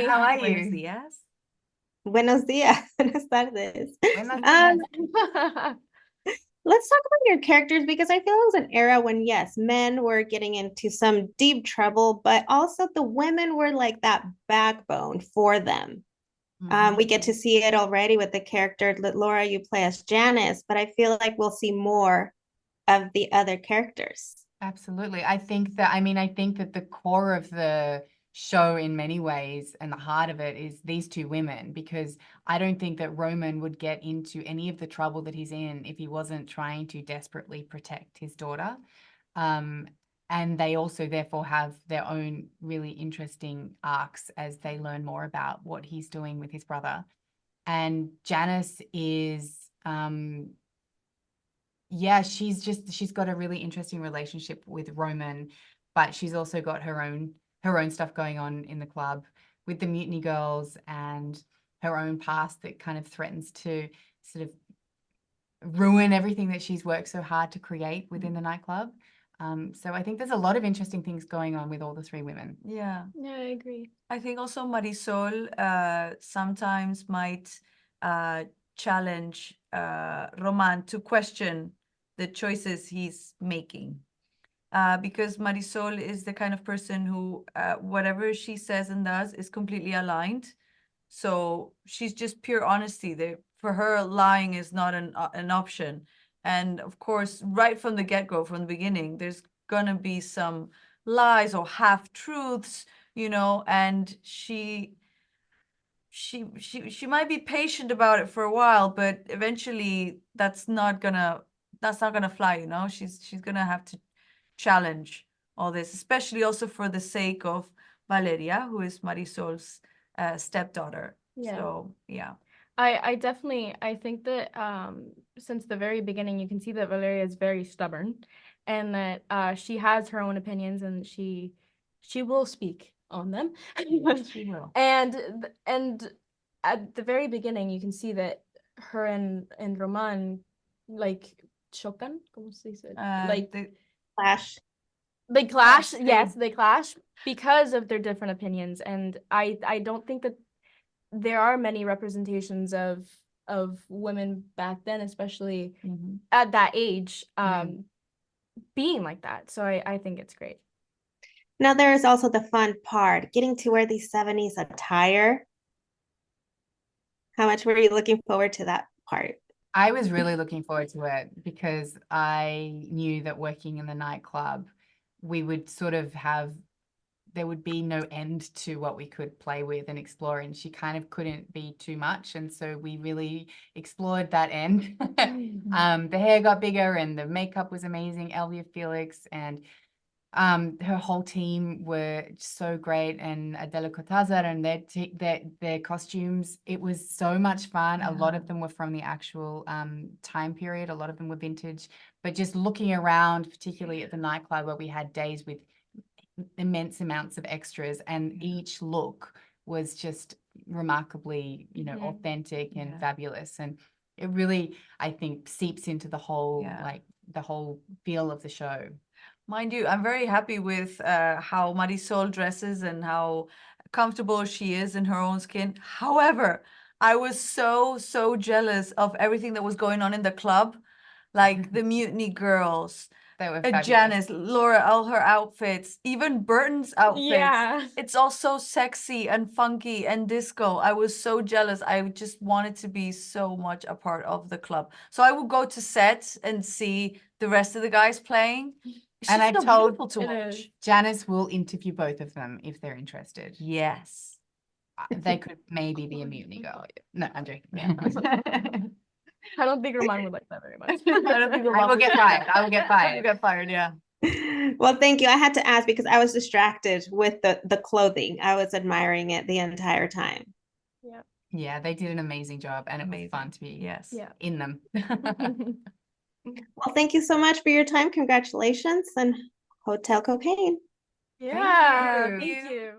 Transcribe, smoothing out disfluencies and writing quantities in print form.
How are Buenos you? días. Buenos días. Buenas tardes. Buenos Um, dias. let's talk about your characters because I feel it was an era when, yes, men were getting into some deep trouble, but also the women were like that backbone for them. We get to see it already with the character that Laura, you play as Janice, but I feel like we'll see more of the other characters. Absolutely. I think that the core of the show in many ways and the heart of it is these two women, because I don't think that Roman would get into any of the trouble that he's in if he wasn't trying to desperately protect his daughter. And they also therefore have their own really interesting arcs as they learn more about what he's doing with his brother. And Janice is she's got a really interesting relationship with Roman, but she's also got her own stuff going on in the club with the Mutiny Girls and her own past that kind of threatens to sort of ruin everything that she's worked so hard to create within the nightclub. So I think there's a lot of interesting things going on with all the three women. Yeah. Yeah, I agree. I think also Marisol sometimes might challenge Roman to question the choices he's making. Because Marisol is the kind of person who whatever she says and does is completely aligned. So she's just pure honesty. For her, lying is not an option. And of course, right from the get-go, from the beginning, there's gonna be some lies or half-truths, and she might be patient about it for a while, but eventually that's not gonna fly. She's gonna have to challenge all this, especially also for the sake of Valeria, who is Marisol's stepdaughter. Yeah. So yeah. I definitely, I think that since the very beginning, you can see that Valeria is very stubborn, and that she has her own opinions, and she will speak on them. She will. And at the very beginning, you can see that her and Roman like chocan, ¿cómo se dice? Like Clash. they clash. Clash, Yes, they clash because of their different opinions, and I don't think that there are many representations of women back then, especially at that age, being like that. So I think it's great. Now there is also the fun part, getting to wear these 70s attire. How much were you looking forward to that part? I was really looking forward to it because I knew that working in the nightclub, we would sort of there would be no end to what we could play with and explore, and she kind of couldn't be too much, and so we really explored that end. The hair got bigger and the makeup was amazing. Elvia Felix and her whole team were so great, and Adela Cortázar and their costumes. It was so much fun. A lot of them were from the actual time period. A lot of them were vintage, but just looking around, particularly at the nightclub where we had days with immense amounts of extras, and each look was just remarkably, authentic and fabulous. And it really, I think, seeps into the whole the whole feel of the show. Mind you, I'm very happy with how Marisol dresses and how comfortable she is in her own skin. However, I was so jealous of everything that was going on in the club, like the Mutiny Girls, They were fabulous. Janice, Laura, all her outfits, even Burton's outfits. Yeah. It's all so sexy and funky and disco. I was so jealous. I just wanted to be so much a part of the club. So I would go to set and see the rest of the guys playing. It's And I just so told beautiful to watch. Janice will interview both of them if they're interested. Yes. They could maybe be a Mutiny Girl. No, I'm joking. I don't think Roman would like that very much. I don't think I will get fired. I will get fired. You get fired, yeah. Well, thank you. I had to ask because I was distracted with the clothing. I was admiring it the entire time. Yeah. Yeah, they did an amazing job, and it was fun to be in them. Well, thank you so much for your time. Congratulations and Hotel Cocaine. Yeah, Thank you. thank you.